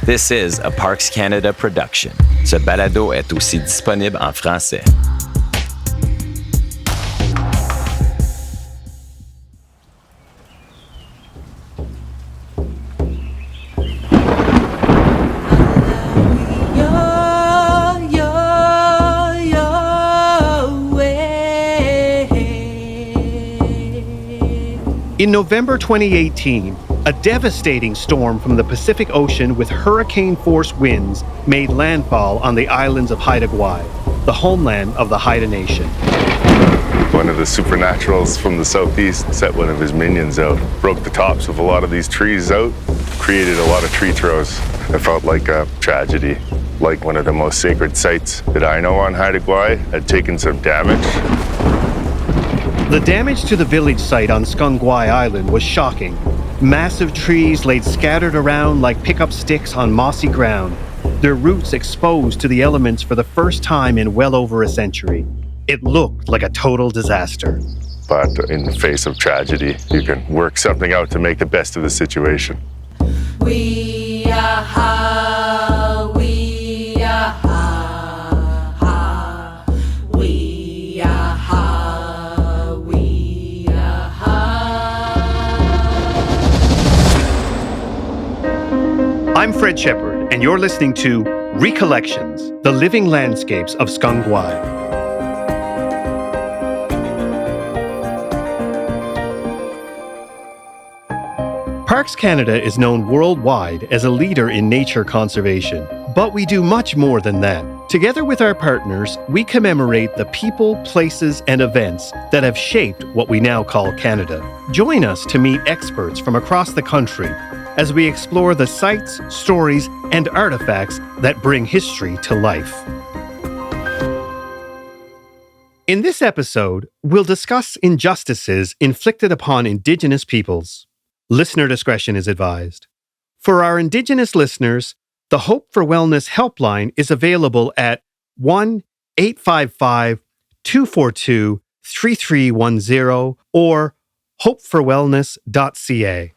This is a Parks Canada production. Ce balado est aussi disponible en français. In November 2018, a devastating storm from the Pacific Ocean with hurricane-force winds made landfall on the islands of Haida Gwaii, the homeland of the Haida Nation. One of the supernaturals from the southeast set one of his minions out, broke the tops of a lot of these trees out, created a lot of tree throws. It felt like a tragedy, like one of the most sacred sites that I know on Haida Gwaii had taken some damage. The damage to the village site on Skung Gwaii Island was shocking. Massive trees laid scattered around like pickup sticks on mossy ground, their roots exposed to the elements for the first time in well over a century. It looked like a total disaster. But in the face of tragedy, you can work something out to make the best of the situation. We are ha, we are ha, ha. We are ha, we are ha. I'm Fred Shepard, and you're listening to Recollections, the living landscapes of Skung Gwaii. Parks Canada is known worldwide as a leader in nature conservation, but we do much more than that. Together with our partners, we commemorate the people, places, and events that have shaped what we now call Canada. Join us to meet experts from across the country as we explore the sites, stories, and artifacts that bring history to life. In this episode, we'll discuss injustices inflicted upon Indigenous peoples. Listener discretion is advised. For our Indigenous listeners, the Hope for Wellness helpline is available at 1-855-242-3310 or hopeforwellness.ca.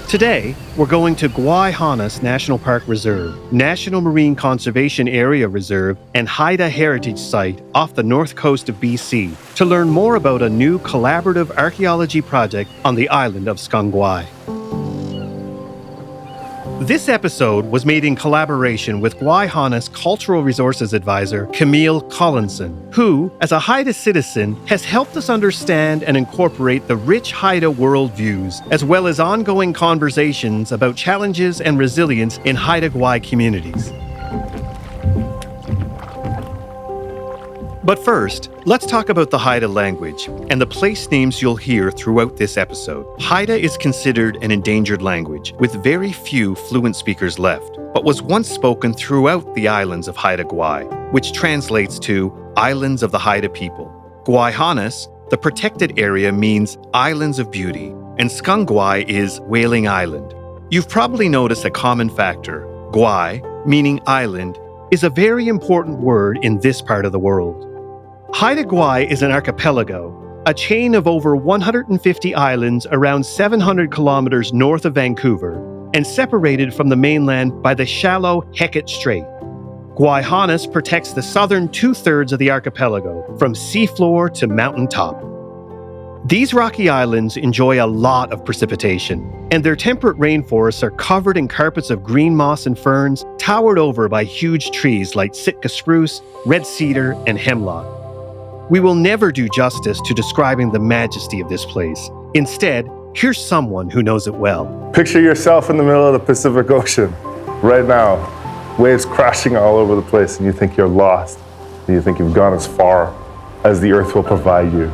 Today, we're going to Gwaii Haanas National Park Reserve, National Marine Conservation Area Reserve, and Haida Heritage Site off the north coast of BC to learn more about a new collaborative archaeology project on the island of Skung Gwaii. This episode was made in collaboration with Gwaii Haanas Cultural Resources Advisor Camille Collinson, who, as a Haida citizen, has helped us understand and incorporate the rich Haida worldviews, as well as ongoing conversations about challenges and resilience in Haida Gwaii communities. But first, let's talk about the Haida language and the place names you'll hear throughout this episode. Haida is considered an endangered language, with very few fluent speakers left, but was once spoken throughout the islands of Haida Gwaii, which translates to Islands of the Haida People. Gwaii Haanas, the protected area, means Islands of Beauty, and Skung Gwaii is Wailing Island. You've probably noticed a common factor. Gwaii, meaning island, is a very important word in this part of the world. Haida Gwaii is an archipelago, a chain of over 150 islands around 700 kilometers north of Vancouver, and separated from the mainland by the shallow Hecate Strait. Gwaii Haanas protects the southern two-thirds of the archipelago, from seafloor to mountaintop. These rocky islands enjoy a lot of precipitation, and their temperate rainforests are covered in carpets of green moss and ferns, towered over by huge trees like Sitka spruce, red cedar, and hemlock. We will never do justice to describing the majesty of this place. Instead, here's someone who knows it well. Picture yourself in the middle of the Pacific Ocean right now, waves crashing all over the place, and you think you're lost. And you think you've gone as far as the earth will provide you.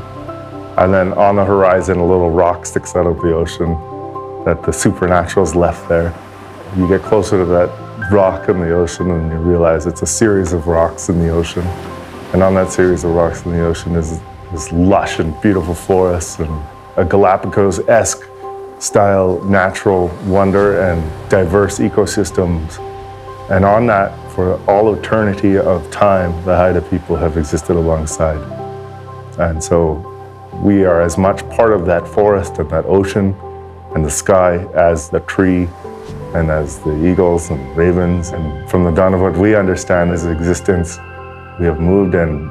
And then on the horizon, a little rock sticks out of the ocean that the supernatural's left there. You get closer to that rock in the ocean and you realize it's a series of rocks in the ocean. And on that series of rocks in the ocean is this lush and beautiful forest and a Galapagos-esque style natural wonder and diverse ecosystems. And on that, for all eternity of time, the Haida people have existed alongside. And so We are as much part of that forest and that ocean and the sky as the tree and as the eagles and ravens. And from the dawn of what we understand as existence, we have moved and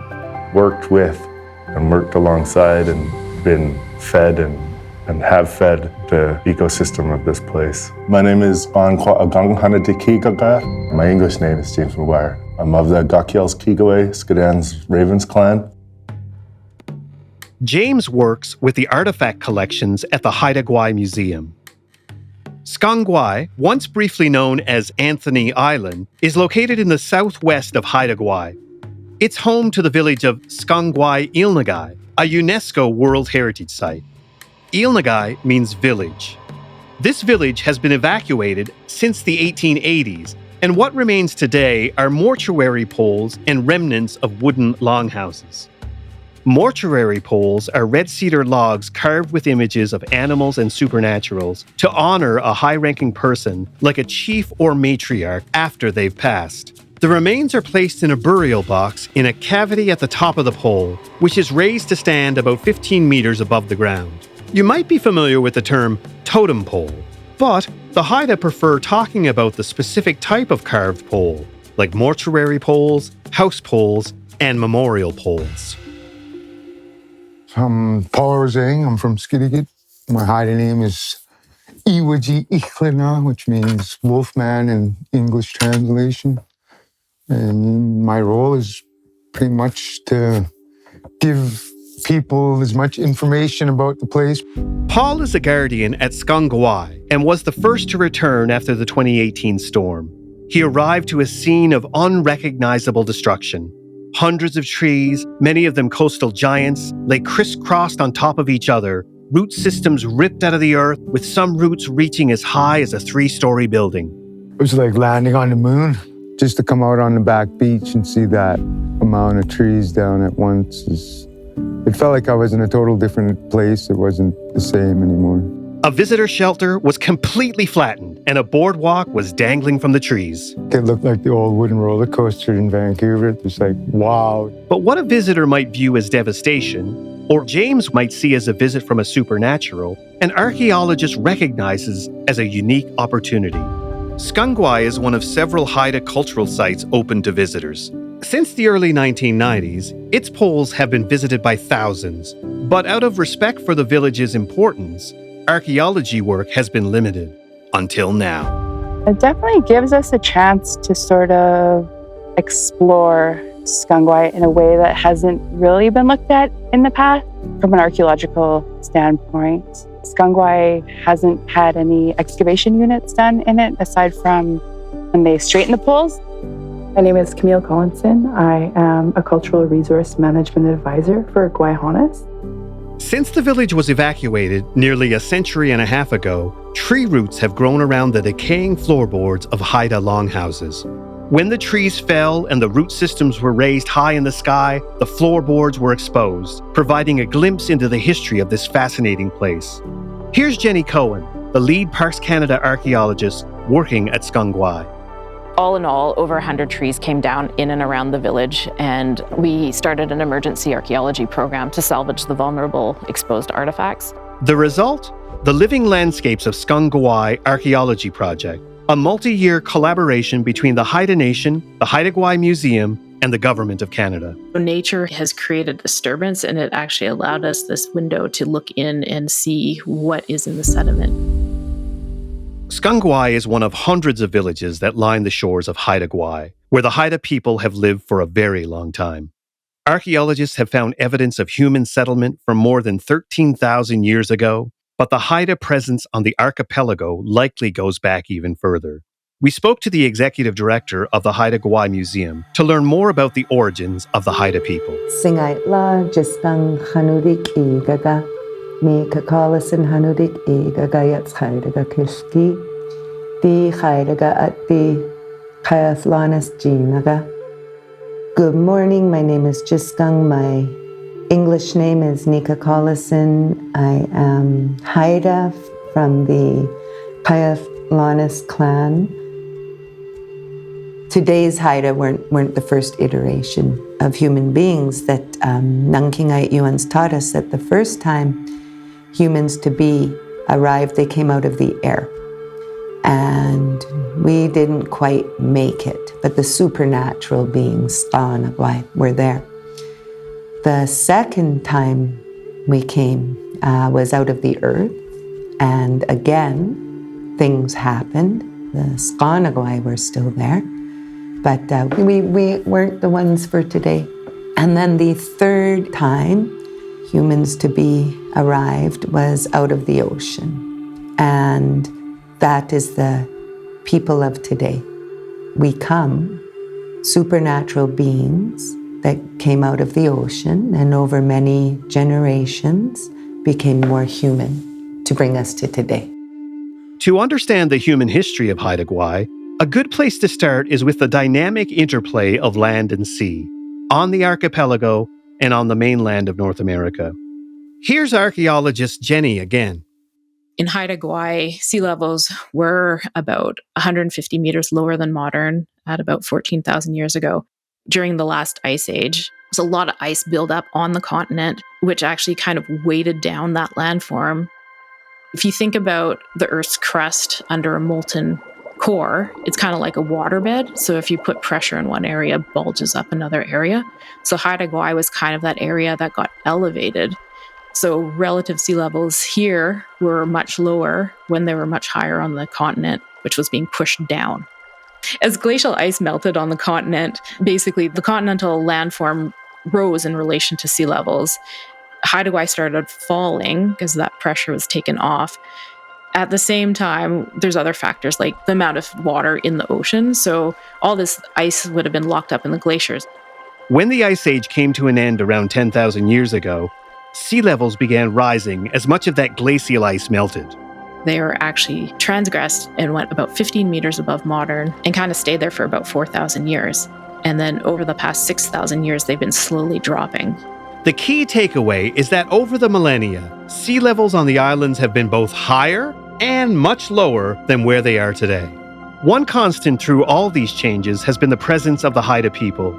worked with and worked alongside and been fed and have fed the ecosystem of this place. My name is Ban Kwa Agang Hanatikigaga. My English name is James McGuire. I'm of the Gakyels Kigaway Skadans Ravens clan. James works with the artifact collections at the Haida Gwaii Museum. Skangwai, once briefly known as Anthony Island, is located in the southwest of Haida Gwaii. It's home to the village of Skangwai Ilnagai, a UNESCO World Heritage Site. Ilnagai means village. This village has been evacuated since the 1880s, and what remains today are mortuary poles and remnants of wooden longhouses. Mortuary poles are red cedar logs carved with images of animals and supernaturals to honor a high-ranking person like a chief or matriarch after they've passed. The remains are placed in a burial box in a cavity at the top of the pole, which is raised to stand about 15 meters above the ground. You might be familiar with the term totem pole, but the Haida prefer talking about the specific type of carved pole, like mortuary poles, house poles, and memorial poles. I'm Paul Rosang. I'm from Skidegate. My Haida name is Iwaji Ikhlina, which means wolfman in English translation. And my role is pretty much to give people as much information about the place. Paul is a guardian at Skangwai and was the first to return after the 2018 storm. He arrived to a scene of unrecognizable destruction. Hundreds of trees, many of them coastal giants, lay crisscrossed on top of each other, root systems ripped out of the earth, with some roots reaching as high as a 3-story building. It was like landing on the moon. Just to come out on the back beach and see that amount of trees down at once, it felt like I was in a total different place. It wasn't the same anymore. A visitor shelter was completely flattened, and a boardwalk was dangling from the trees. It looked like the old wooden roller coaster in Vancouver. It was like, wow. But what a visitor might view as devastation, or James might see as a visit from a supernatural, an archaeologist recognizes as a unique opportunity. Skangwai is one of several Haida cultural sites open to visitors. Since the early 1990s, its poles have been visited by thousands, but out of respect for the village's importance, archaeology work has been limited. Until now. It definitely gives us a chance to sort of explore Skangwai in a way that hasn't really been looked at in the past from an archaeological standpoint. Skangwai hasn't had any excavation units done in it aside from when they straighten the poles. My name is Camille Collinson. I am a cultural resource management advisor for Gwaii H'onis. Since the village was evacuated nearly a century and a half ago, tree roots have grown around the decaying floorboards of Haida longhouses. When the trees fell and the root systems were raised high in the sky, the floorboards were exposed, providing a glimpse into the history of this fascinating place. Here's Jenny Cohen, the lead Parks Canada archaeologist working at Skangwai. All in all, over 100 trees came down in and around the village, and we started an emergency archaeology program to salvage the vulnerable exposed artifacts. The result? The Living Landscapes of Skangwai Archaeology Project, a multi-year collaboration between the Haida Nation, the Haida Gwaii Museum, and the Government of Canada. Nature has created disturbance, and it actually allowed us this window to look in and see what is in the sediment. Skangwai is one of hundreds of villages that line the shores of Haida Gwaii, where the Haida people have lived for a very long time. Archaeologists have found evidence of human settlement from more than 13,000 years ago, but the Haida presence on the archipelago likely goes back even further. We spoke to the executive director of the Haida Gwaii Museum to learn more about the origins of the Haida people. Singait la jispang hanudik I gaga. Mi kakalasin hanudik I gagayats Haidaga kishki. Di Haidaga at di Kayathlanis Jinaga. Good morning, my name is Jiskang. My English name is Nika Collison. I am Haida from the Kayathlanis clan. Today's Haida weren't the first iteration. of human beings that Nangkingait Yuan's taught us that the first time humans to be arrived, they came out of the air. And we didn't quite make it, but the supernatural beings, Sqanagwai, were there. The second time we came was out of the earth, and again, things happened. The Sqanagwai were still there, but we weren't the ones for today. And then the third time humans to be arrived was out of the ocean, and that is the people of today. We come, supernatural beings that came out of the ocean and over many generations became more human to bring us to today. To understand the human history of Haida Gwaii, a good place to start is with the dynamic interplay of land and sea, on the archipelago and on the mainland of North America. Here's archaeologist Jenny again. In Haida Gwaii, sea levels were about 150 meters lower than modern at about 14,000 years ago. During the last ice age, there's a lot of ice buildup on the continent, which actually kind of weighted down that landform. If you think about the Earth's crust under a molten core, it's kind of like a waterbed. So if you put pressure in one area, it bulges up another area. So Haida Gwaii was kind of that area that got elevated. So relative sea levels here were much lower when they were much higher on the continent, which was being pushed down. As glacial ice melted on the continent, basically the continental landform rose in relation to sea levels. Haida Gwaii started falling because that pressure was taken off. At the same time, there's other factors like the amount of water in the ocean. So all this ice would have been locked up in the glaciers. When the Ice Age came to an end around 10,000 years ago, sea levels began rising as much of that glacial ice melted. They were actually transgressed and went about 15 meters above modern and kind of stayed there for about 4,000 years. And then over the past 6,000 years, they've been slowly dropping. The key takeaway is that over the millennia, sea levels on the islands have been both higher and much lower than where they are today. One constant through all these changes has been the presence of the Haida people.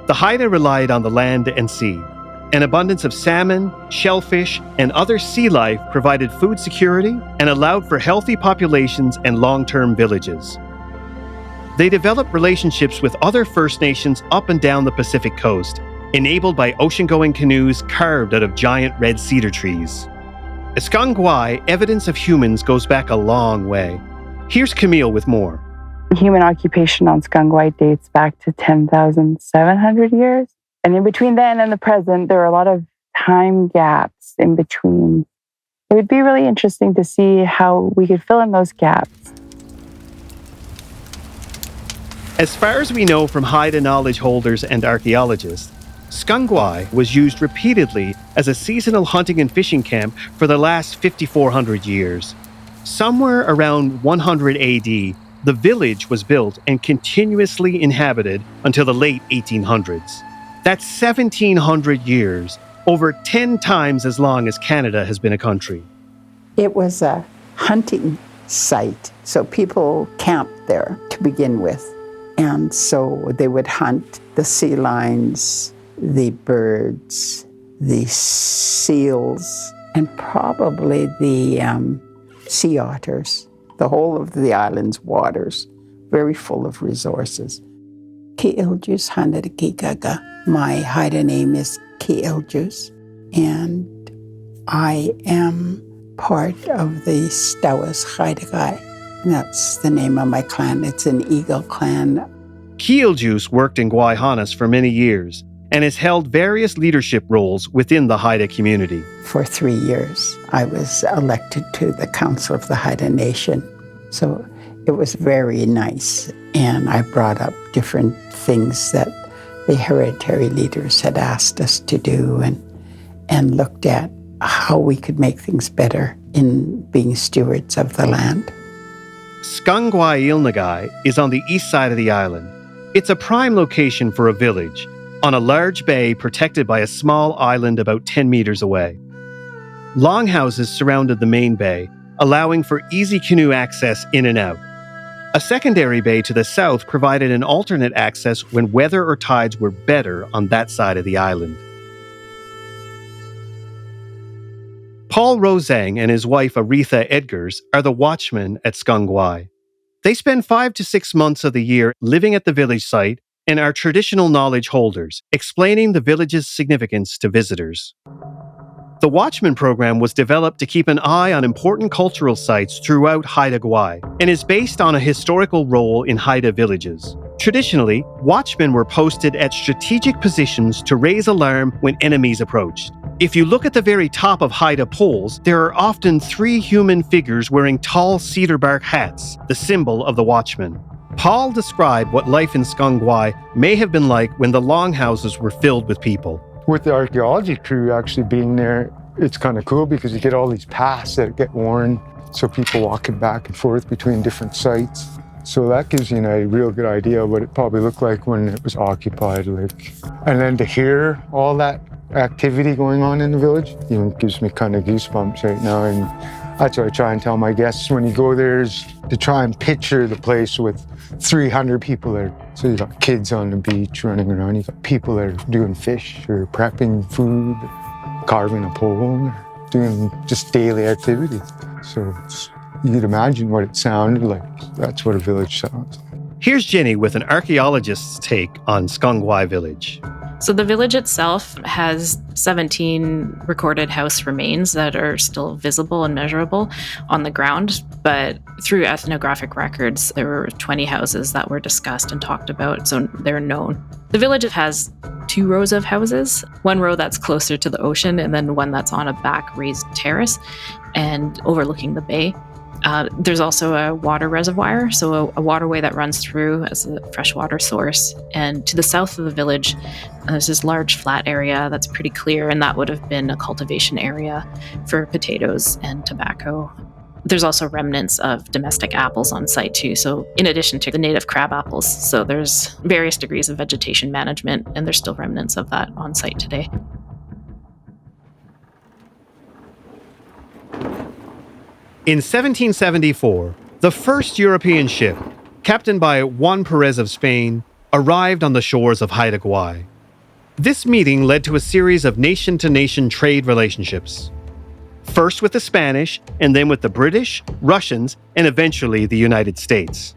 The Haida relied on the land and sea. An abundance of salmon, shellfish, and other sea life provided food security and allowed for healthy populations and long-term villages. They developed relationships with other First Nations up and down the Pacific coast, enabled by ocean-going canoes carved out of giant red cedar trees. At Skangwai, evidence of humans goes back a long way. Here's Camille with more. Human occupation on Skangwai dates back to 10,700 years. And in between then and the present, there are a lot of time gaps in between. It would be really interesting to see how we could fill in those gaps. As far as we know from Haida knowledge holders and archaeologists, Skangwai was used repeatedly as a seasonal hunting and fishing camp for the last 5,400 years. Somewhere around 100 AD, the village was built and continuously inhabited until the late 1800s. That's 1,700 years, over 10 times as long as Canada has been a country. It was a hunting site, so people camped there to begin with. And so they would hunt the sea lions, the birds, the seals, and probably the sea otters. The whole of the island's waters, very full of resources. Ki'iljus Hanadikikaga. My Haida name is Ki'iljus, and I am part of the Stawas Haida Gwaii. That's the name of my clan. It's an eagle clan. Ki'iljus worked in Gwaii for many years and has held various leadership roles within the Haida community. For 3 years, I was elected to the Council of the Haida Nation. So it was very nice. And I brought up different things that the hereditary leaders had asked us to do and looked at how we could make things better in being stewards of the land. Skangwai Ilnagai is on the east side of the island. It's a prime location for a village, on a large bay protected by a small island about 10 meters away. Longhouses surrounded the main bay, allowing for easy canoe access in and out. A secondary bay to the south provided an alternate access when weather or tides were better on that side of the island. Paul Rosang and his wife Aretha Edgars are the watchmen at Skongwai. They spend 5 to 6 months of the year living at the village site and are traditional knowledge holders, explaining the village's significance to visitors. The Watchman program was developed to keep an eye on important cultural sites throughout Haida Gwaii and is based on a historical role in Haida villages. Traditionally, watchmen were posted at strategic positions to raise alarm when enemies approached. If you look at the very top of Haida poles, there are often 3 human figures wearing tall cedar bark hats, the symbol of the watchman. Paul described what life in Skongwai may have been like when the longhouses were filled with people. With the archaeology crew actually being there, it's kind of cool because you get all these paths that get worn, so people walking back and forth between different sites. So that gives you a real good idea of what it probably looked like when it was occupied. And then to hear all that activity going on in the village, gives me kind of goosebumps right now. And that's what I try and tell my guests when you go there, is to try and picture the place with 300 people there. So you got kids on the beach running around, you got people that are doing fish or prepping food, carving a pole, doing just daily activities. So you could imagine what it sounded like. That's what a village sounds like. Here's Jenny with an archaeologist's take on Skongwai village. So the village itself has 17 recorded house remains that are still visible and measurable on the ground, but through ethnographic records, there were 20 houses that were discussed and talked about, so they're known. The village has 2 rows of houses, one row that's closer to the ocean and then one that's on a back raised terrace and overlooking the bay. There's also a water reservoir, so a waterway that runs through as a freshwater source. And to the south of the village, there's this large flat area that's pretty clear, and that would have been a cultivation area for potatoes and tobacco. There's also remnants of domestic apples on site too, so in addition to the native crab apples. So there's various degrees of vegetation management, and there's still remnants of that on site today. In 1774, the first European ship, captained by Juan Perez of Spain, arrived on the shores of Haida Gwaii. This meeting led to a series of nation-to-nation trade relationships. First with the Spanish, and then with the British, Russians, and eventually the United States.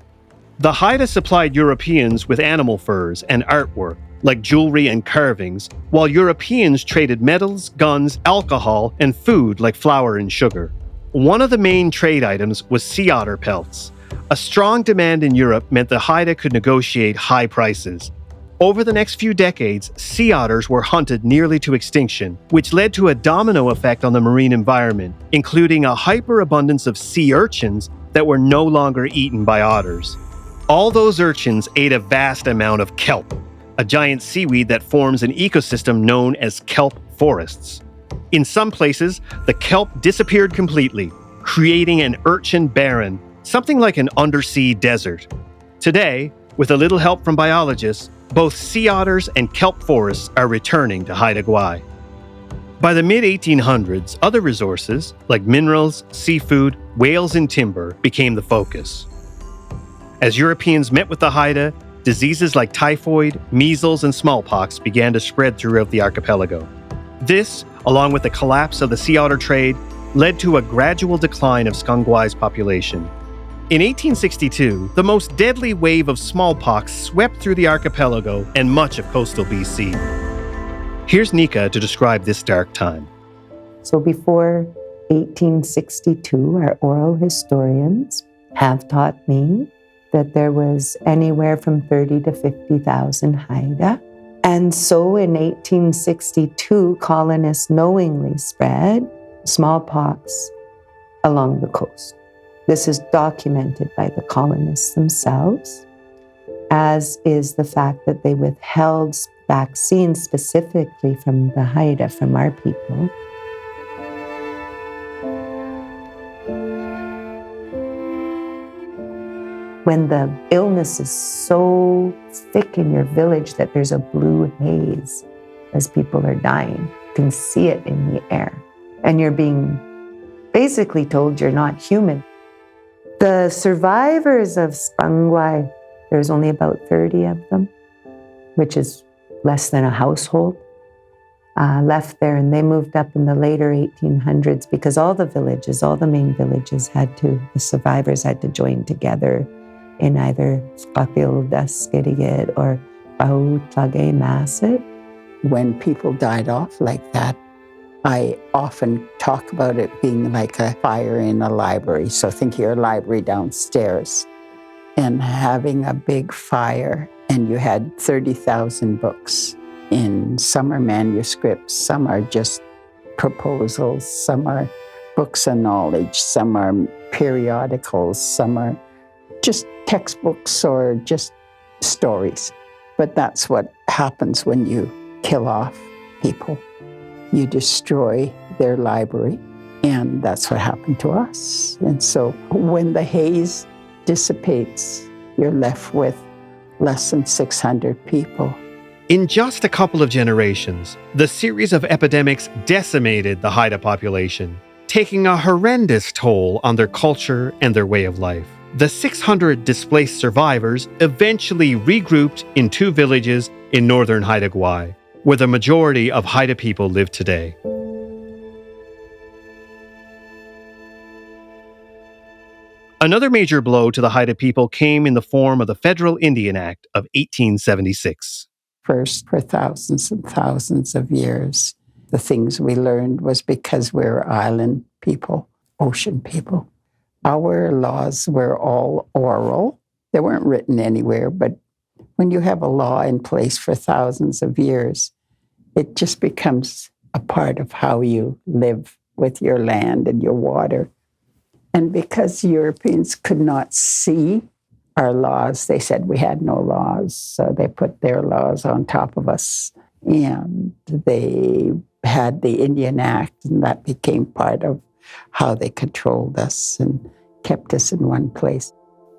The Haida supplied Europeans with animal furs and artwork, like jewelry and carvings, while Europeans traded metals, guns, alcohol, and food like flour and sugar. One of the main trade items was sea otter pelts. A strong demand in Europe meant the Haida could negotiate high prices. Over the next few decades, sea otters were hunted nearly to extinction, which led to a domino effect on the marine environment, including a hyperabundance of sea urchins that were no longer eaten by otters. All those urchins ate a vast amount of kelp, a giant seaweed that forms an ecosystem known as kelp forests. In some places, the kelp disappeared completely, creating an urchin barren, something like an undersea desert. Today, with a little help from biologists, both sea otters and kelp forests are returning to Haida Gwaii. By the mid-1800s, other resources, like minerals, seafood, whales, and timber, became the focus. As Europeans met with the Haida, diseases like typhoid, measles, and smallpox began to spread throughout the archipelago. This, along with the collapse of the sea otter trade, led to a gradual decline of Skongwai's population. In 1862, the most deadly wave of smallpox swept through the archipelago and much of coastal BC. Here's Nika to describe this dark time. So before 1862, our oral historians have taught me that there was anywhere from 30 to 50,000 Haida. And so in 1862, colonists knowingly spread smallpox along the coast. This is documented by the colonists themselves, as is the fact that they withheld vaccines specifically from the Haida, from our people. When the illness is so thick in your village that there's a blue haze as people are dying, you can see it in the air. And you're being basically told you're not human. The survivors of Spangwai, there's only about 30 of them, which is less than a household, left there. And they moved up in the later 1800s because all the main villages the survivors had to join together in either Skapilda, Skidegit, or Bahutlage, Masset. When people died off like that, I often talk about it being like a fire in a library. So think of your library downstairs and having a big fire, and you had 30,000 books. In some are manuscripts, some are just proposals, some are books of knowledge, some are periodicals, some are just textbooks or just stories. But that's what happens when you kill off people. You destroy their library, and that's what happened to us. And so when the haze dissipates, you're left with less than 600 people. In just a couple of generations, the series of epidemics decimated the Haida population, taking a horrendous toll on their culture and their way of life. The 600 displaced survivors eventually regrouped in 2 villages in northern Haida Gwaii, where the majority of Haida people live today. Another major blow to the Haida people came in the form of the Federal Indian Act of 1876. First, for thousands and thousands of years, the things we learned was because we're island people, ocean people. Our laws were all oral. They weren't written anywhere, but when you have a law in place for thousands of years, it just becomes a part of how you live with your land and your water. And because Europeans could not see our laws, they said we had no laws. So they put their laws on top of us. And they had the Indian Act, and that became part of how they controlled us and kept us in one place.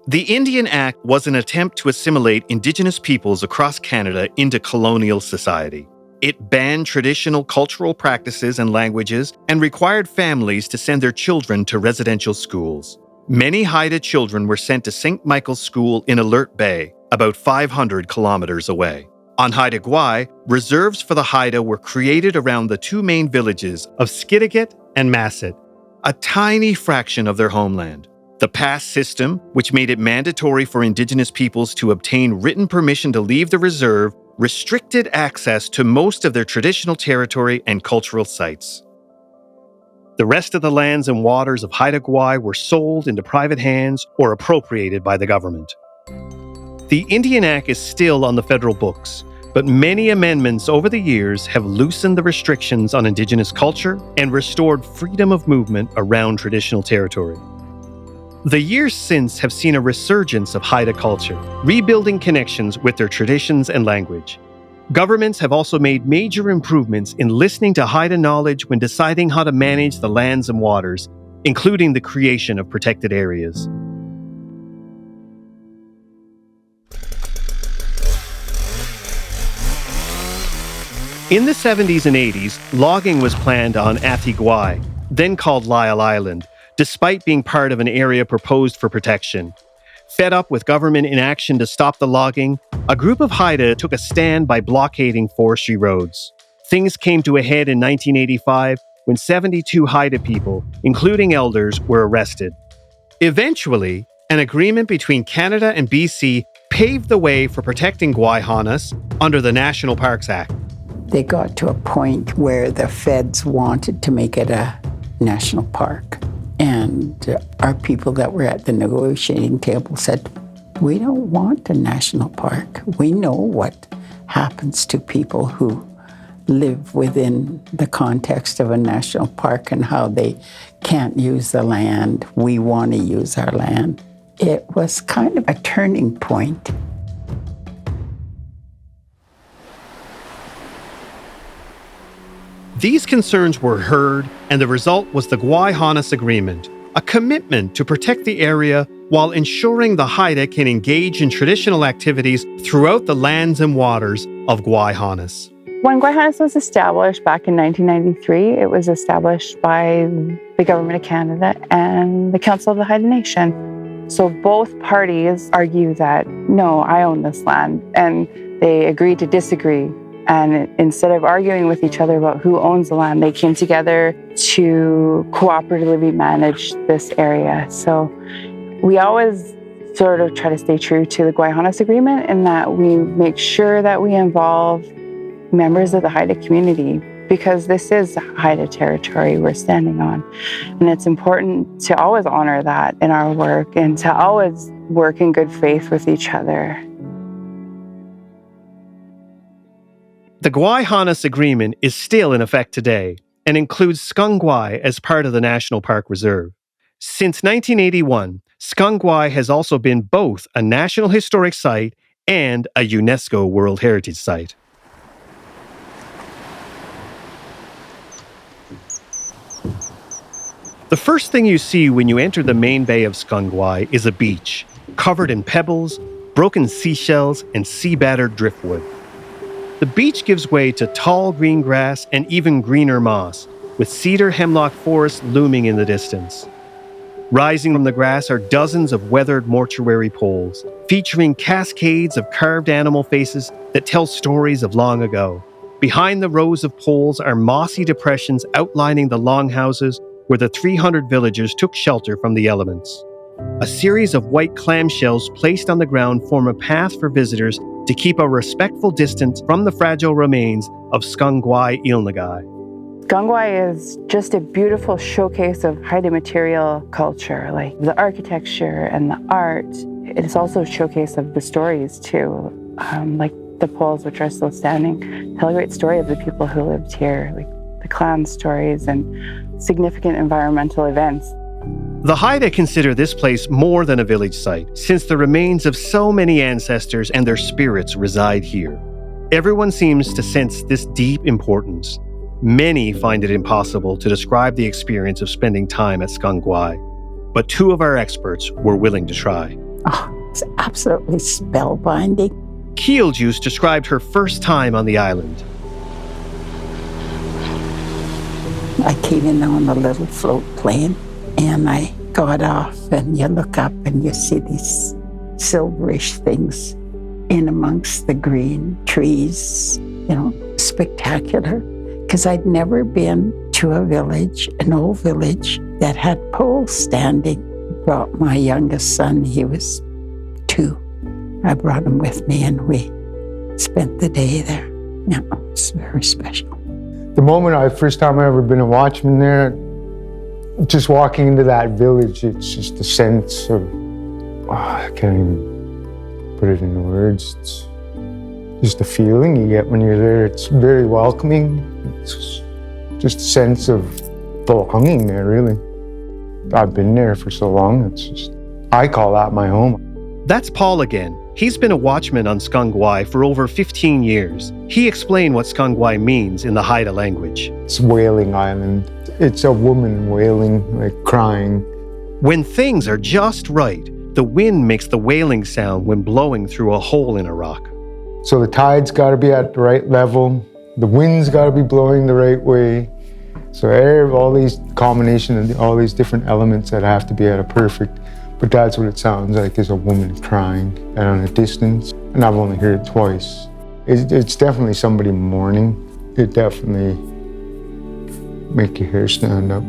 The Indian Act was an attempt to assimilate Indigenous peoples across Canada into colonial society. It banned traditional cultural practices and languages and required families to send their children to residential schools. Many Haida children were sent to St. Michael's School in Alert Bay, about 500 kilometers away. On Haida Gwaii, reserves for the Haida were created around the 2 main villages of Skidegit and Masset, a tiny fraction of their homeland. The pass system, which made it mandatory for Indigenous peoples to obtain written permission to leave the reserve, restricted access to most of their traditional territory and cultural sites. The rest of the lands and waters of Haida Gwaii were sold into private hands or appropriated by the government. The Indian Act is still on the federal books, but many amendments over the years have loosened the restrictions on Indigenous culture and restored freedom of movement around traditional territory. The years since have seen a resurgence of Haida culture, rebuilding connections with their traditions and language. Governments have also made major improvements in listening to Haida knowledge when deciding how to manage the lands and waters, including the creation of protected areas. In the 70s and 80s, logging was planned on Ati Gwaii, then called Lyell Island, despite being part of an area proposed for protection. Fed up with government inaction to stop the logging, a group of Haida took a stand by blockading forestry roads. Things came to a head in 1985 when 72 Haida people, including elders, were arrested. Eventually, an agreement between Canada and BC paved the way for protecting Gwaii under the National Parks Act. They got to a point where the feds wanted to make it a national park. And our people that were at the negotiating table said, we don't want a national park. We know what happens to people who live within the context of a national park and how they can't use the land. We want to use our land. It was kind of a turning point. These concerns were heard, and the result was the Gwaii Agreement, a commitment to protect the area while ensuring the Haida can engage in traditional activities throughout the lands and waters of Gwaii. When Gwaii was established back in 1993, it was established by the Government of Canada and the Council of the Haida Nation. So both parties argue that, no, I own this land, and they agree to disagree. And instead of arguing with each other about who owns the land, they came together to cooperatively manage this area. So we always sort of try to stay true to the Gwaii-Haanas Agreement in that we make sure that we involve members of the Haida community, because this is Haida territory we're standing on. And it's important to always honor that in our work and to always work in good faith with each other. The Gwaii-Haanas Agreement is still in effect today and includes Skungwai as part of the National Park Reserve. Since 1981, Skungwai has also been both a National Historic Site and a UNESCO World Heritage Site. The first thing you see when you enter the main bay of Skungwai is a beach, covered in pebbles, broken seashells, and sea-battered driftwood. The beach gives way to tall green grass and even greener moss, with cedar hemlock forest looming in the distance. Rising from the grass are dozens of weathered mortuary poles, featuring cascades of carved animal faces that tell stories of long ago. Behind the rows of poles are mossy depressions outlining the longhouses where the 300 villagers took shelter from the elements. A series of white clamshells placed on the ground form a path for visitors to keep a respectful distance from the fragile remains of Skungwai Ilnagai. Skungwai is just a beautiful showcase of Haida material culture, like the architecture and the art. It's also a showcase of the stories too, like the poles which are still standing tell a great story of the people who lived here, like the clan stories and significant environmental events. The Haida consider this place more than a village site, since the remains of so many ancestors and their spirits reside here. Everyone seems to sense this deep importance. Many find it impossible to describe the experience of spending time at Skungwai, but two of our experts were willing to try. Oh, it's absolutely spellbinding. Keeljuice described her first time on the island. I came in on a little float plane and I got off, and you look up and you see these silverish things in amongst the green trees, spectacular. Because I'd never been to a village, an old village, that had poles standing. Brought my youngest son, he was 2. I brought him with me and we spent the day there. Yeah, it was very special. The first time I ever been a watchman there, just walking into that village, it's just a sense of, I can't even put it into words. It's just a feeling you get when you're there. It's very welcoming. It's just a sense of belonging there, really. I've been there for so long, I call that my home. That's Paul again. He's been a watchman on Skungwai for over 15 years. He explained what Skungwai means in the Haida language. It's Wailing Island. It's a woman wailing, like crying. When things are just right, the wind makes the wailing sound when blowing through a hole in a rock. So the tide's got to be at the right level. The wind's got to be blowing the right way. So all these combination of all these different elements that have to be at a perfect, but that's what it sounds like, is a woman crying and on a distance. And I've only heard it twice. It's definitely somebody mourning. It definitely make your hair stand up.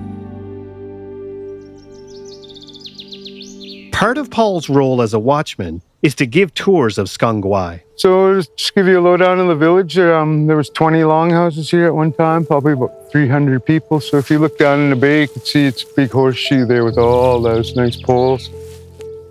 Part of Paul's role as a watchman is to give tours of Skungwai. So just give you a lowdown in the village. There was 20 longhouses here at one time, probably about 300 people. So if you look down in the bay, you can see it's a big horseshoe there with all those nice poles.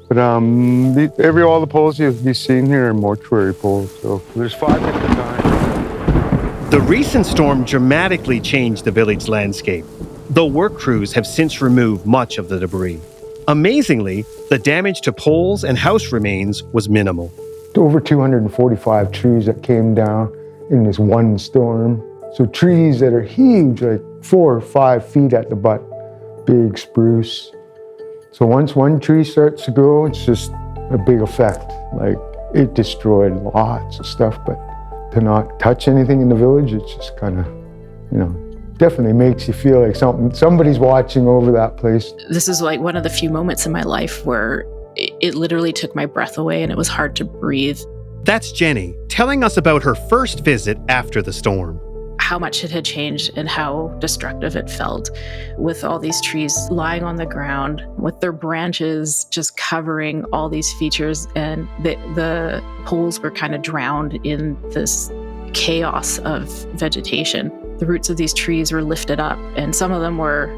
But all the poles you'll be seeing here are mortuary poles. So there's 5 at the time. The recent storm dramatically changed the village landscape, though work crews have since removed much of the debris. Amazingly, the damage to poles and house remains was minimal. Over 245 trees that came down in this one storm. So trees that are huge, like 4 or 5 feet at the butt, big spruce. So once one tree starts to grow, it's just a big effect. Like, it destroyed lots of stuff, but to not touch anything in the village, it's just kind of, definitely makes you feel like somebody's watching over that place. This is like one of the few moments in my life where It literally took my breath away and it was hard to breathe. That's Jenny telling us about her first visit after the storm. How much it had changed and how destructive it felt with all these trees lying on the ground with their branches just covering all these features, and the poles were kind of drowned in this chaos of vegetation. The roots of these trees were lifted up and some of them were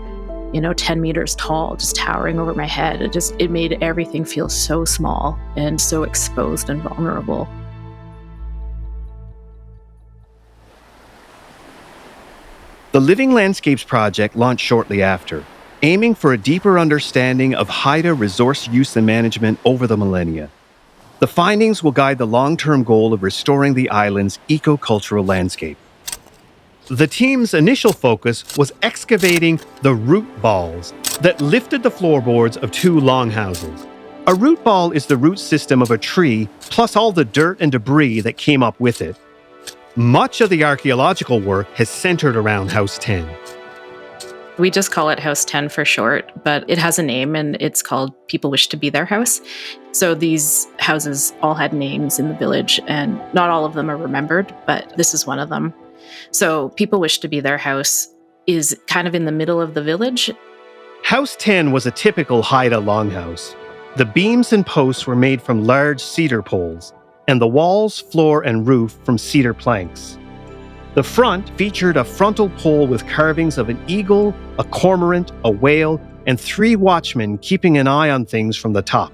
10 meters tall, just towering over my head. It made everything feel so small and so exposed and vulnerable. The Living Landscapes Project launched shortly after, aiming for a deeper understanding of Haida resource use and management over the millennia. The findings will guide the long-term goal of restoring the island's ecocultural landscape. The team's initial focus was excavating the root balls that lifted the floorboards of two longhouses. A root ball is the root system of a tree, plus all the dirt and debris that came up with it. Much of the archaeological work has centered around House 10. We just call it House 10 for short, but it has a name and it's called People Wish to Be Their House. So these houses all had names in the village and not all of them are remembered, but this is one of them. So People Wish to Be Their House is kind of in the middle of the village. House 10 was a typical Haida longhouse. The beams and posts were made from large cedar poles, and the walls, floor, and roof from cedar planks. The front featured a frontal pole with carvings of an eagle, a cormorant, a whale, and 3 watchmen keeping an eye on things from the top.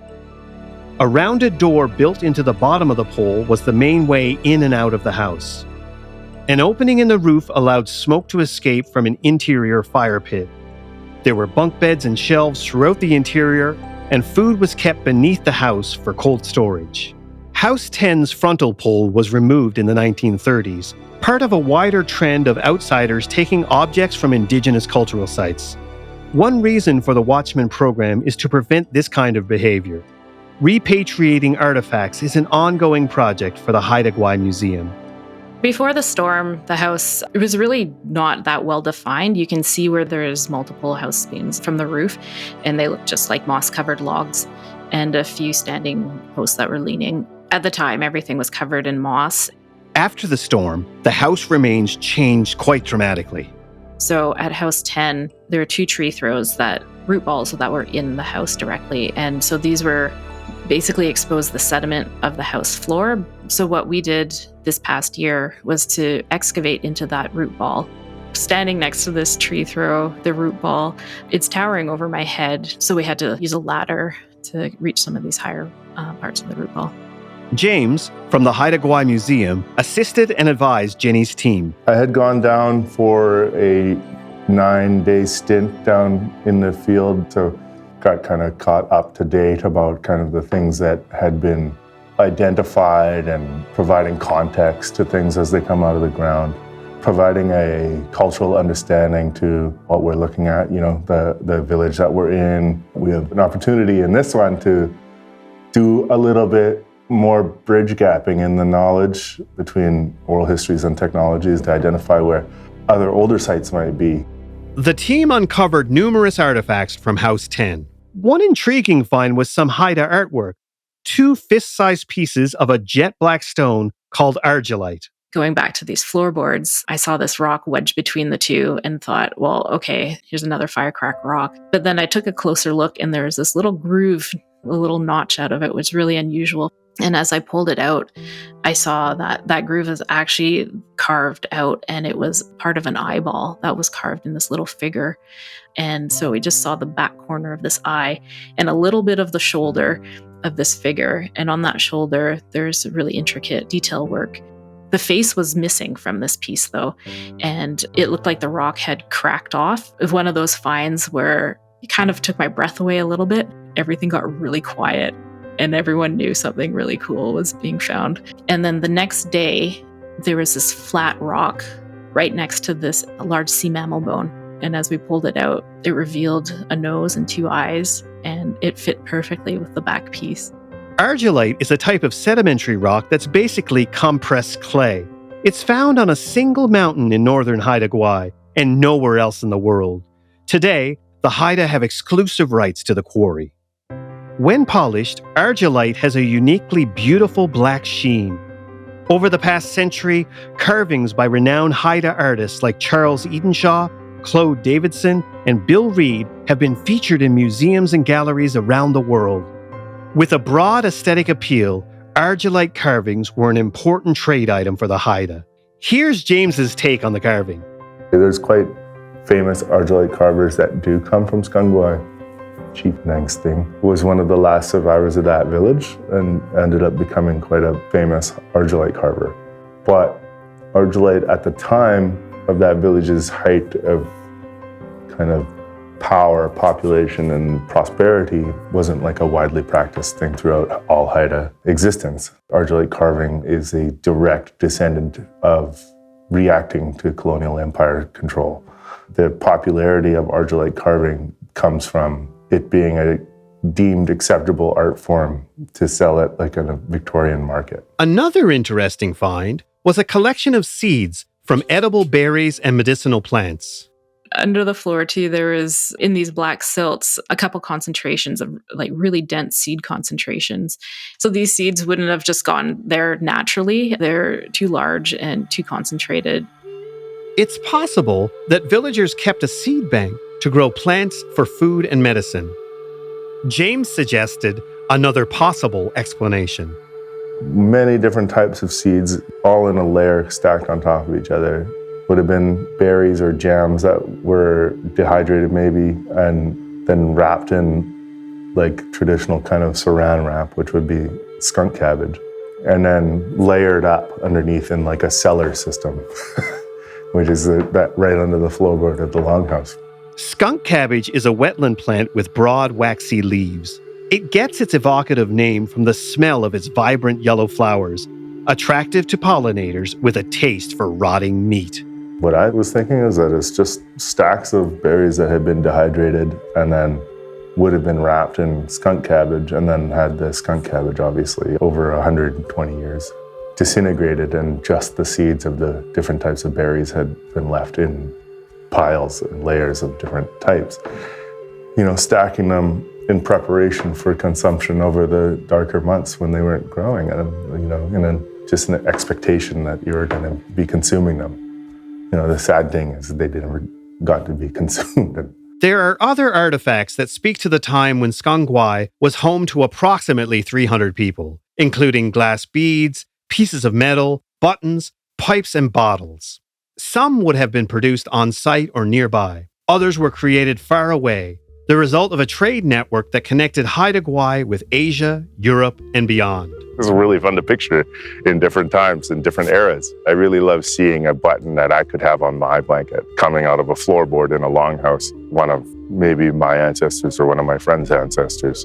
A rounded door built into the bottom of the pole was the main way in and out of the house. An opening in the roof allowed smoke to escape from an interior fire pit. There were bunk beds and shelves throughout the interior, and food was kept beneath the house for cold storage. House 10's frontal pole was removed in the 1930s, part of a wider trend of outsiders taking objects from indigenous cultural sites. One reason for the Watchman program is to prevent this kind of behavior. Repatriating artifacts is an ongoing project for the Haida Gwaii Museum. Before the storm, the house, it was really not that well defined. You can see where there's multiple house beams from the roof, and they look just like moss-covered logs and a few standing posts that were leaning. At the time, everything was covered in moss. After the storm, the house remains changed quite dramatically. So at House 10, there are 2 tree throws root balls that were in the house directly. And so these were basically exposed the sediment of the house floor. So what we did this past year was to excavate into that root ball. Standing next to this tree throw, the root ball, it's towering over my head. So we had to use a ladder to reach some of these higher parts of the root ball. James, from the Haida Gwaii Museum, assisted and advised Jenny's team. I had gone down for a 9-day stint down in the field, so got kind of caught up to date about kind of the things that had been identified and providing context to things as they come out of the ground, providing a cultural understanding to what we're looking at, the village that we're in. We have an opportunity in this one to do a little bit more bridge gapping in the knowledge between oral histories and technologies to identify where other older sites might be. The team uncovered numerous artifacts from House 10. One intriguing find was some Haida artwork, 2 fist-sized pieces of a jet black stone called argillite. Going back to these floorboards, I saw this rock wedged between the 2 and thought, well, okay, here's another firecrack rock. But then I took a closer look and there was this little groove, a little notch out of it, which was really unusual. And as I pulled it out, I saw that groove is actually carved out, and it was part of an eyeball that was carved in this little figure. And so we just saw the back corner of this eye and a little bit of the shoulder of this figure. And on that shoulder, there's really intricate detail work. The face was missing from this piece, though, and it looked like the rock had cracked off. It was one of those finds where it kind of took my breath away a little bit. Everything got really quiet. And everyone knew something really cool was being found. And then the next day, there was this flat rock right next to this large sea mammal bone. And as we pulled it out, it revealed a nose and 2 eyes, and it fit perfectly with the back piece. Argillite is a type of sedimentary rock that's basically compressed clay. It's found on a single mountain in northern Haida Gwaii and nowhere else in the world. Today, the Haida have exclusive rights to the quarry. When polished, argillite has a uniquely beautiful black sheen. Over the past century, carvings by renowned Haida artists like Charles Edenshaw, Claude Davidson, and Bill Reed have been featured in museums and galleries around the world. With a broad aesthetic appeal, argillite carvings were an important trade item for the Haida. Here's James's take on the carving. There's quite famous argillite carvers that do come from Skungwai. Chief Nangsting was one of the last survivors of that village and ended up becoming quite a famous argillite carver. But argillite at the time of that village's height of kind of power, population, and prosperity wasn't like a widely practiced thing throughout all Haida existence. Argillite carving is a direct descendant of reacting to colonial empire control. The popularity of argillite carving comes from it being a deemed acceptable art form to sell at like in a Victorian market. Another interesting find was a collection of seeds from edible berries and medicinal plants. Under the floor too, there is, in these black silts, a couple concentrations of like really dense seed concentrations. So these seeds wouldn't have just gone there naturally. They're too large and too concentrated. It's possible that villagers kept a seed bank to grow plants for food and medicine. James suggested another possible explanation. Many different types of seeds, all in a layer stacked on top of each other. Would have been berries or jams that were dehydrated maybe, and then wrapped in like traditional kind of saran wrap, which would be skunk cabbage, and then layered up underneath in like a cellar system, which is that right under the floorboard of the longhouse. Skunk cabbage is a wetland plant with broad, waxy leaves. It gets its evocative name from the smell of its vibrant yellow flowers, attractive to pollinators with a taste for rotting meat. What I was thinking is that it's just stacks of berries that had been dehydrated and then would have been wrapped in skunk cabbage, and then had the skunk cabbage obviously over 120 years disintegrated, and just the seeds of the different types of berries had been left in piles and layers of different types. You know, stacking them in preparation for consumption over the darker months when they weren't growing, and you know, just an expectation that you were going to be consuming them. You know, the sad thing is they never got to be consumed. There are other artifacts that speak to the time when Skungwai was home to approximately 300 people, including glass beads, pieces of metal, buttons, pipes, and bottles. Some would have been produced on site or nearby. Others were created far away, the result of a trade network that connected Haida Gwaii with Asia, Europe, and beyond. It's really fun to picture in different times, in different eras. I really love seeing a button that I could have on my blanket coming out of a floorboard in a longhouse. One of maybe my ancestors or one of my friend's ancestors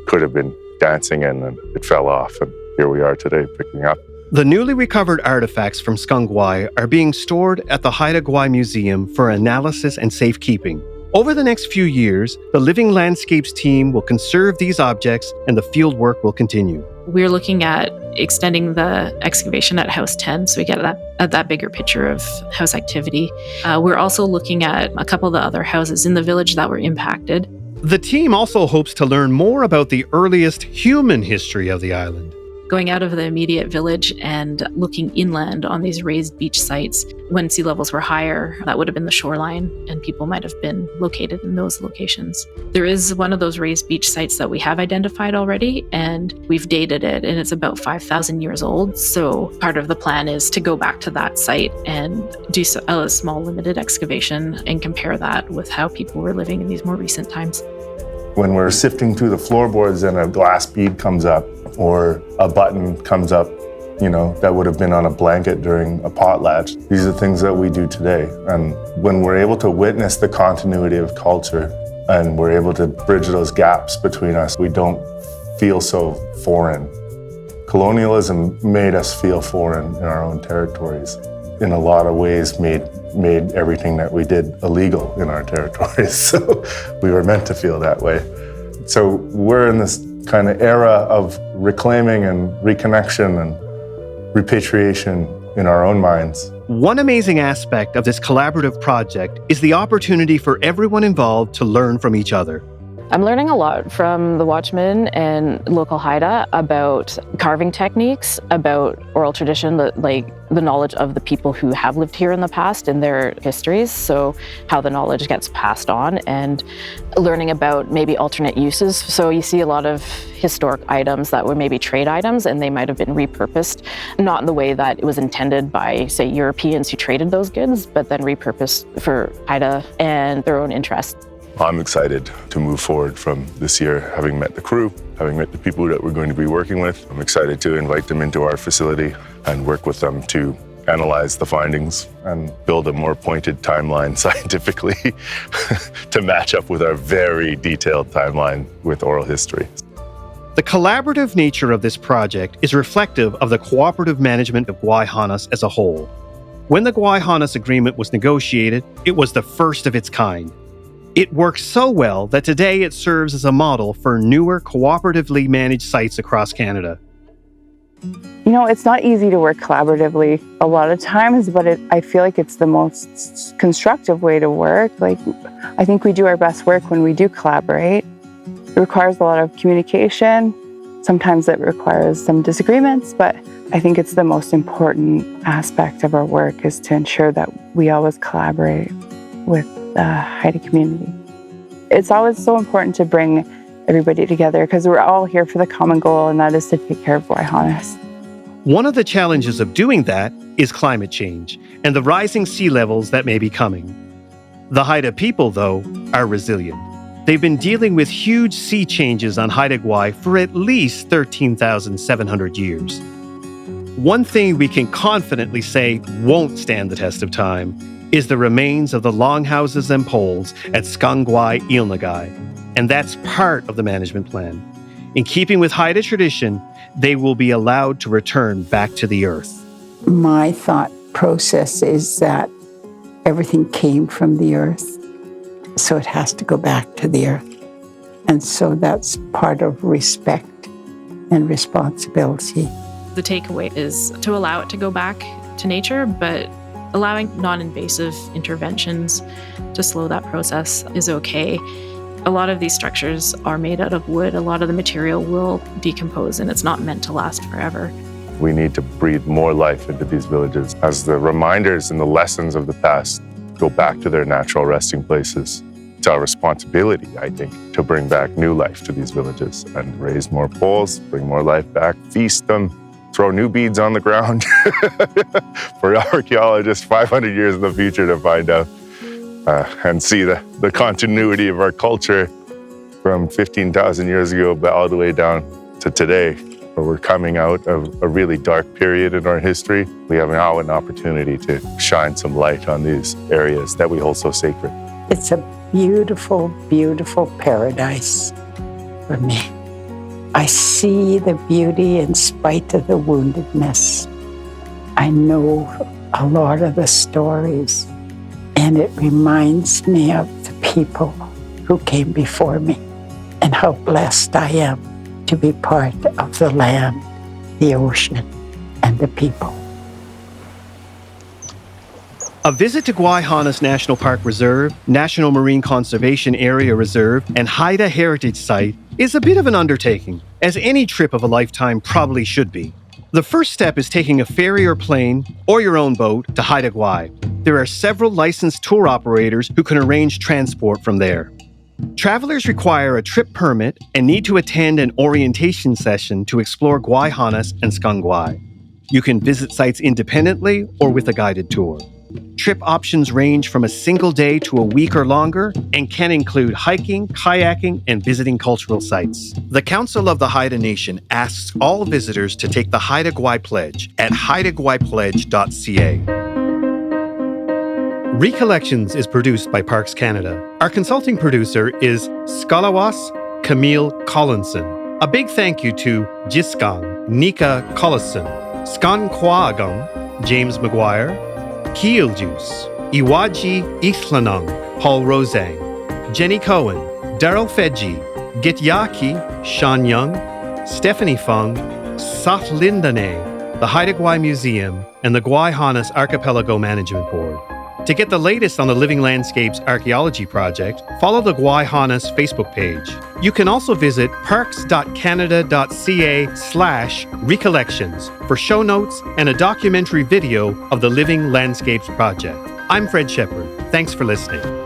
could have been dancing in, and it fell off, and here we are today picking up. The newly recovered artifacts from Skungwai are being stored at the Haida Gwaii Museum for analysis and safekeeping. Over the next few years, the Living Landscapes team will conserve these objects, and the field work will continue. We're looking at extending the excavation at House 10, so we get that bigger picture of house activity. We're also looking at a couple of the other houses in the village that were impacted. The team also hopes to learn more about the earliest human history of the island. Going out of the immediate village and looking inland on these raised beach sites. When sea levels were higher, that would have been the shoreline, and people might have been located in those locations. There is one of those raised beach sites that we have identified already, and we've dated it, and it's about 5,000 years old. So part of the plan is to go back to that site and do a small limited excavation and compare that with how people were living in these more recent times. When we're sifting through the floorboards and a glass bead comes up or a button comes up, you know, that would have been on a blanket during a potlatch, these are things that we do today. And when we're able to witness the continuity of culture and we're able to bridge those gaps between us, we don't feel so foreign. Colonialism made us feel foreign in our own territories. In a lot of ways made everything that we did illegal in our territories. So we were meant to feel that way. So we're in this kind of era of reclaiming and reconnection and repatriation in our own minds. One amazing aspect of this collaborative project is the opportunity for everyone involved to learn from each other. I'm learning a lot from the Watchmen and local Haida about carving techniques, about oral tradition, like the knowledge of the people who have lived here in the past and their histories, so how the knowledge gets passed on, and learning about maybe alternate uses. So you see a lot of historic items that were maybe trade items, and they might have been repurposed, not in the way that it was intended by, say, Europeans who traded those goods, but then repurposed for Haida and their own interests. I'm excited to move forward from this year, having met the crew, having met the people that we're going to be working with. I'm excited to invite them into our facility and work with them to analyze the findings and build a more pointed timeline scientifically to match up with our very detailed timeline with oral history. The collaborative nature of this project is reflective of the cooperative management of Gwaii-Haanas as a whole. When the Gwaii-Haanas Agreement was negotiated, it was the first of its kind. It worked so well that today it serves as a model for newer cooperatively managed sites across Canada. You know, it's not easy to work collaboratively a lot of times, but I feel like it's the most constructive way to work. Like, I think we do our best work when we do collaborate. It requires a lot of communication. Sometimes it requires some disagreements, but I think it's the most important aspect of our work is to ensure that we always collaborate with the Haida community. It's always so important to bring everybody together because we're all here for the common goal, and that is to take care of Gwaii-Haanas. One of the challenges of doing that is climate change and the rising sea levels that may be coming. The Haida people, though, are resilient. They've been dealing with huge sea changes on Haida Gwaii for at least 13,700 years. One thing we can confidently say won't stand the test of time is the remains of the longhouses and poles at Skangwai Ilnagai, and that's part of the management plan. In keeping with Haida tradition, they will be allowed to return back to the earth. My thought process is that everything came from the earth, so it has to go back to the earth. And so that's part of respect and responsibility. The takeaway is to allow it to go back to nature, but allowing non-invasive interventions to slow that process is okay. A lot of these structures are made out of wood. A lot of the material will decompose, and it's not meant to last forever. We need to breathe more life into these villages as the reminders and the lessons of the past go back to their natural resting places. It's our responsibility, I think, to bring back new life to these villages and raise more poles, bring more life back, feast them, throw new beads on the ground for archaeologists 500 years in the future to find out and see the continuity of our culture from 15,000 years ago all the way down to today, where we're coming out of a really dark period in our history. We have now an opportunity to shine some light on these areas that we hold so sacred. It's a beautiful, beautiful paradise for me. I see the beauty in spite of the woundedness. I know a lot of the stories, and it reminds me of the people who came before me and how blessed I am to be part of the land, the ocean, and the people. A visit to Gwaii-Haanas National Park Reserve, National Marine Conservation Area Reserve, and Haida Heritage Site is a bit of an undertaking, as any trip of a lifetime probably should be. The first step is taking a ferry or plane, or your own boat, to Haida Gwaii. There are several licensed tour operators who can arrange transport from there. Travelers require a trip permit and need to attend an orientation session to explore Gwaii-Haanas and Skangwai. You can visit sites independently or with a guided tour. Trip options range from a single day to a week or longer and can include hiking, kayaking, and visiting cultural sites. The Council of the Haida Nation asks all visitors to take the Haida Gwaii Pledge at haidagwaipledge.ca. Recollections is produced by Parks Canada. Our consulting producer is Skalawas Camille Collinson. A big thank you to Jiskang Nika Collison, Skan Kwaagam James McGuire, Keel Juice, Iwaji Ichlanong, Paul Rosang, Jenny Cohen, Daryl Fedji, Gityaki, Sean Young, Stephanie Fung, Sat Lindane, the Haida Gwaii Museum, and the Gwaii-Haanas Archipelago Management Board. To get the latest on the Living Landscapes Archaeology Project, follow the Guayhanas Facebook page. You can also visit parks.canada.ca/recollections for show notes and a documentary video of the Living Landscapes Project. I'm Fred Shepard. Thanks for listening.